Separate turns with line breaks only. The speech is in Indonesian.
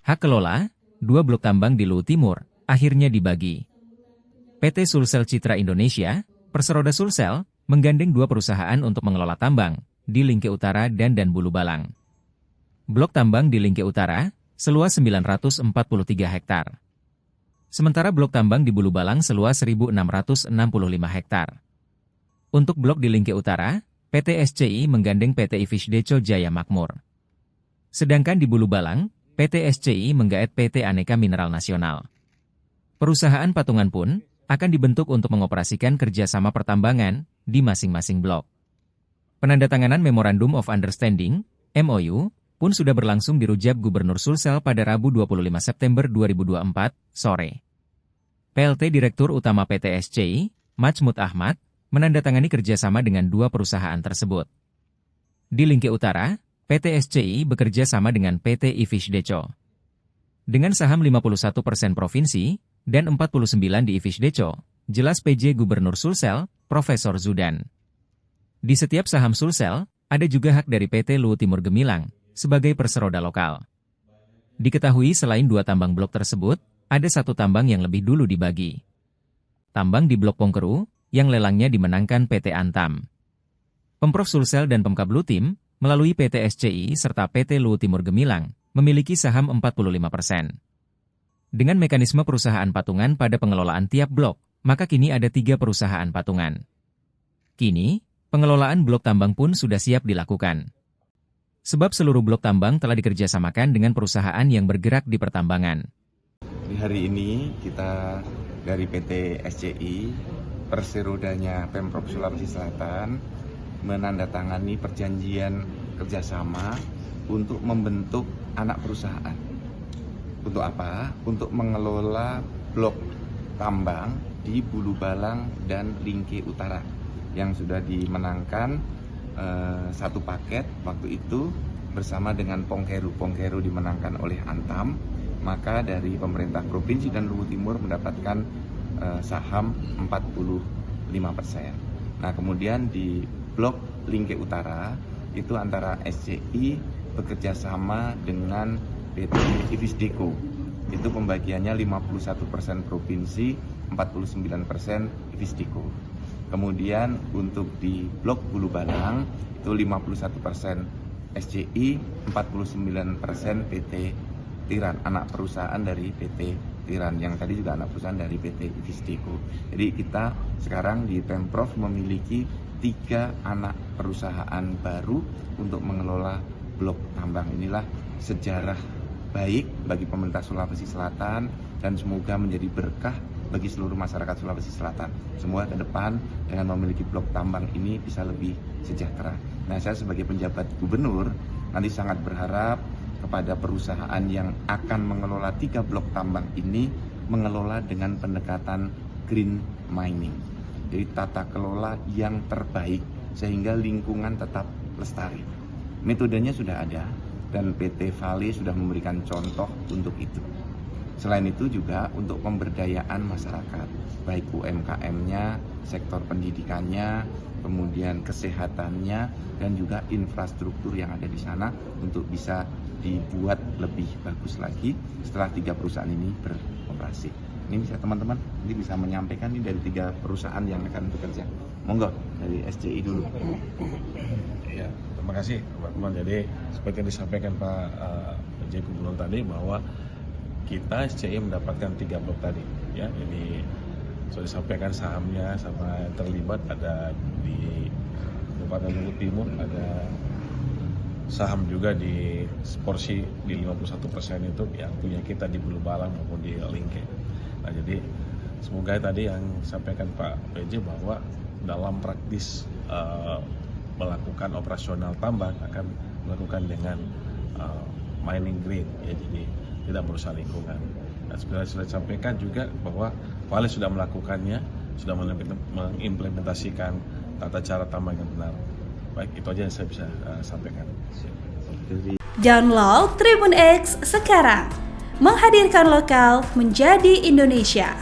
Hak kelola, 2 blok tambang di Luwu Timur, akhirnya dibagi. PT Sulsel Citra Indonesia, Perseroda Sulsel, menggandeng 2 perusahaan untuk mengelola tambang, di Lingke Utara dan Bulu Balang. Blok tambang di Lingke Utara, seluas 943 hektar. Sementara blok tambang di Bulu Balang seluas 1.665 hektar. Untuk blok di Lingke Utara, PT SCI menggandeng PT Ivisdeco Jaya Makmur. Sedangkan di Bulu Balang, PT SCI menggaet PT Aneka Mineral Nasional. Perusahaan patungan pun akan dibentuk untuk mengoperasikan kerjasama pertambangan di masing-masing blok. Penandatanganan Memorandum of Understanding, MOU, pun sudah berlangsung di Rujak Gubernur Sulsel pada Rabu 25 September 2024, sore. PLT Direktur Utama PT SCI, Majmud Ahmad, menandatangani kerjasama dengan 2 perusahaan tersebut. Di Lingke Utara, PT SCI bekerja sama dengan PT Ivisdeco. Dengan saham 51% provinsi dan 49% di Ivisdeco, jelas PJ Gubernur Sulsel, Profesor Zudan. Di setiap saham Sulsel, ada juga hak dari PT Luwu Timur Gemilang, sebagai perseroda lokal. Diketahui selain 2 tambang blok tersebut, ada 1 tambang yang lebih dulu dibagi. Tambang di Blok Pongkeru, yang lelangnya dimenangkan PT Antam. Pemprov Sulsel dan Pemkab Lutim, melalui PT SCI serta PT Luwu Timur Gemilang, memiliki saham 45%. Dengan mekanisme perusahaan patungan pada pengelolaan tiap blok, maka kini ada 3 perusahaan patungan. Kini, pengelolaan blok tambang pun sudah siap dilakukan. Sebab seluruh blok tambang telah dikerjasamakan dengan perusahaan yang bergerak di pertambangan.
Di hari ini kita dari PT SCI, perserodanya Pemprov Sulawesi Selatan, menandatangani perjanjian kerjasama untuk membentuk anak perusahaan. Untuk apa? Untuk mengelola blok tambang di Bulu Balang dan Lingke Utara yang sudah dimenangkan 1 paket waktu itu bersama dengan Pongkeru. Pongkeru dimenangkan oleh Antam, maka dari pemerintah provinsi dan Luwu Timur mendapatkan saham 45%. Nah, kemudian di blok Lingke Utara itu antara SCI bekerja sama dengan PT Ivisdeco. Itu pembagiannya 51% provinsi, 49% Ivisdeco. Kemudian untuk di blok Bulu Balang itu 51% SCI, 49% PT Tiran, anak perusahaan dari PT Tiran, yang tadi juga anak perusahaan dari PT Ivisdeco. Jadi kita sekarang di Pemprov memiliki 3 anak perusahaan baru untuk mengelola blok tambang. Inilah sejarah baik bagi pemerintah Sulawesi Selatan dan semoga menjadi berkah bagi seluruh masyarakat Sulawesi Selatan. Semoga ke depan dengan memiliki blok tambang ini bisa lebih sejahtera. Nah, saya sebagai penjabat gubernur nanti sangat berharap kepada perusahaan yang akan mengelola 3 blok tambang ini mengelola dengan pendekatan green mining. Jadi tata kelola yang terbaik sehingga lingkungan tetap lestari. Metodenya sudah ada dan PT Vale sudah memberikan contoh untuk itu. Selain itu juga untuk pemberdayaan masyarakat, baik UMKM-nya, sektor pendidikannya, kemudian kesehatannya, dan juga infrastruktur yang ada di sana untuk bisa dibuat lebih bagus lagi setelah 3 perusahaan ini beroperasi. Ini bisa teman-teman, ini bisa menyampaikan ini dari 3 perusahaan yang akan bekerja. Monggo dari SCI dulu.
Ya, terima kasih teman-teman. Jadi seperti yang disampaikan Pak PJ Gubernur tadi bahwa kita SCI mendapatkan 3 blok tadi. Ya, ini sudah disampaikan sahamnya sama yang terlibat ada di Kabupaten Luwu Timur, ada saham juga di porsi di 51% itu yang punya kita di Bulu Balang maupun di Lingke. Nah, jadi semoga tadi yang disampaikan Pak PJ bahwa dalam praktis melakukan operasional tambang akan melakukan dengan mining green, ya, jadi tidak merusak lingkungan. Dan sudah disampaikan juga bahwa Vale sudah melakukannya, sudah mengimplementasikan tata cara tambang yang benar. Baik, itu aja yang saya bisa sampaikan.
Download Tribun X sekarang, menghadirkan lokal menjadi Indonesia.